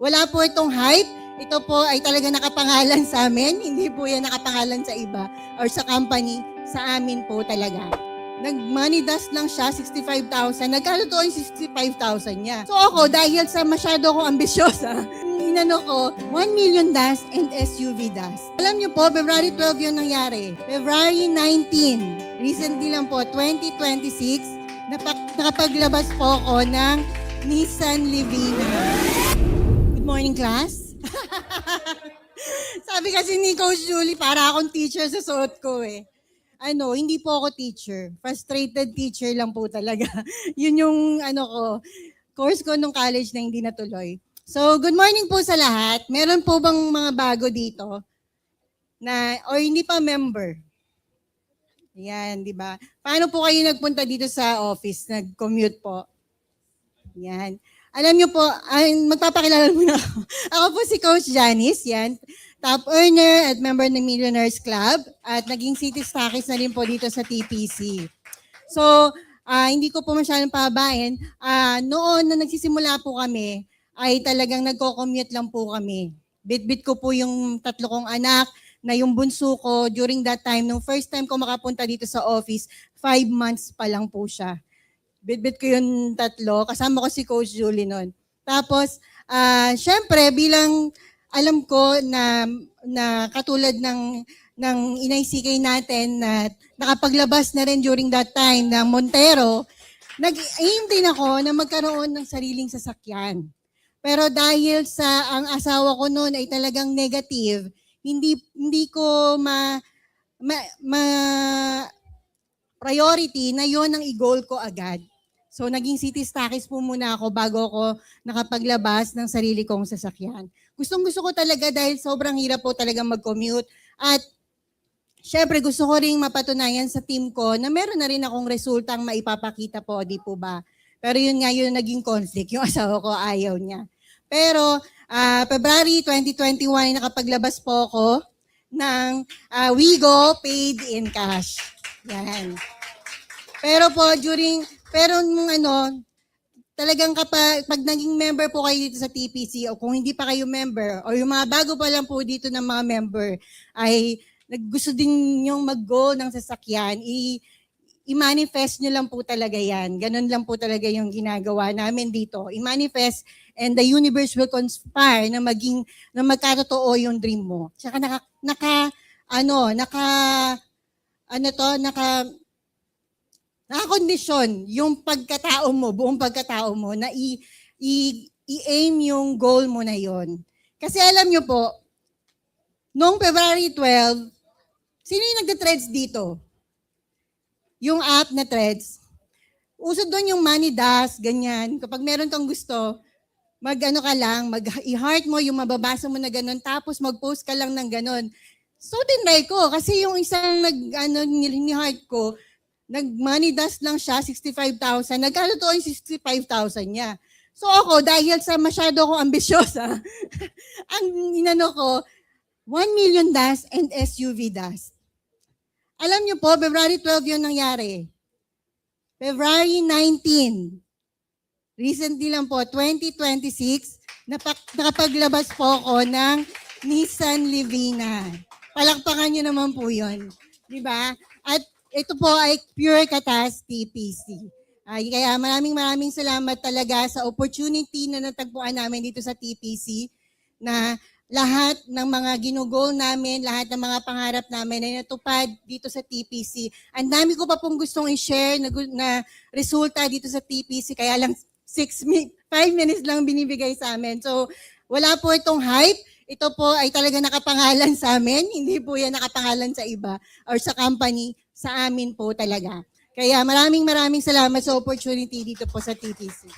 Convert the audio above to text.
Wala po itong hype. Ito po ay talaga nakapangalan sa amin. Hindi po yan nakapangalan sa iba or sa company. Sa amin po talaga. Nag-money dust lang siya, 65,000. Nagkatotoo yung 65,000 niya. So ako, dahil sa masyado akong ambisyosa, inano ko, 1 million dust and SUV dust. Alam niyo po, February 12 yun nangyari. February 19, recently lang po, 2026, nakapaglabas po ako ng Nissan Livina. Good morning, class. Sabi kasi ni Coach Julie, para akong teacher sa suot ko eh. Hindi po ako teacher. Frustrated teacher lang po talaga. Yun yung course ko nung college na hindi natuloy. So, good morning po sa lahat. Meron po bang mga bago dito or hindi pa member? Yan, di ba? Paano po kayo nagpunta dito sa office? Nag-commute po? Yan. Alam niyo po, magpapakilala muna ako. Ako po si Coach Janice, yan. Top earner at member ng Millionaires Club at naging city stockist na rin po dito sa TPC. So, hindi ko po masyadong pababain. Noon na nagsisimula po kami, ay talagang nagko-commute lang po kami. Bit-bit ko po yung 3 kong anak na yung bunso ko during that time, nung first time ko makapunta dito sa office, 5 months pa lang po siya. Bit-bit ko yung 3, kasama ko si Coach Julie noon. Tapos, syempre, bilang alam ko na katulad ng Inay CK natin na nakapaglabas na rin during that time ng Montero, nag-aim din ako na magkaroon ng sariling sasakyan. Pero dahil sa ang asawa ko noon ay talagang negative, hindi ko priority na yon ang i-goal ko agad. So, naging city stockist po muna ako bago ako nakapaglabas ng sarili kong sasakyan. Gustong-gusto ko talaga dahil sobrang hirap po talaga mag-commute. At syempre, gusto ko ring mapatunayan sa team ko na meron na rin akong resultang maipapakita po, di po ba? Pero yun nga, yun naging conflict. Yung asawa ko ayaw niya. Pero, February 2021, nakapaglabas po ako ng Wigo paid in cash. Yan. Pero po, talagang pag naging member po kayo dito sa TPC o kung hindi pa kayo member o yung mga bago pa lang po dito ng mga member ay gusto din yung mag-go ng sasakyan, i-manifest nyo lang po talaga yan. Ganun lang po talaga yung ginagawa namin dito. I-manifest and the universe will conspire na magkatotoo yung dream mo. Tsaka nakakondisyon yung pagkatao mo, buong pagkatao mo na i-aim yung goal mo na yon. Kasi alam nyo po, noong February 12, sino yung nagda-threads dito? Yung app na threads. Uso doon yung money dust, ganyan. Kapag meron kang gusto, i-heart mo yung mababasa mo na ganun, tapos mag-post ka lang ng ganun. So, tinry ko. Kasi yung isang ni-heart ko, nag-money dust lang siya, 65,000. Nagkatotoo yung 65,000 niya. So ako, dahil sa masyado akong ambisyosa, ang inano ko, 1 million dust and SUV dust. Alam niyo po, February 12 yun nangyari. February 19, recently lang po, 2026, nakapaglabas po ako ng Nissan Livina. Palakpakan niyo naman po yun. Diba? At ito po ay Pure Katas TPC. Kaya maraming salamat talaga sa opportunity na natagpuan namin dito sa TPC na lahat ng mga ginugol namin, lahat ng mga pangarap namin ay natupad dito sa TPC. Ang dami ko pa pong gustong i-share na resulta dito sa TPC, kaya lang 5 minutes lang binibigay sa amin. So, wala po itong hype. Ito po ay talaga nakapangalan sa amin. Hindi po yan nakapangalan sa iba or sa company. Sa amin po talaga. Kaya maraming salamat sa opportunity dito po sa TPC.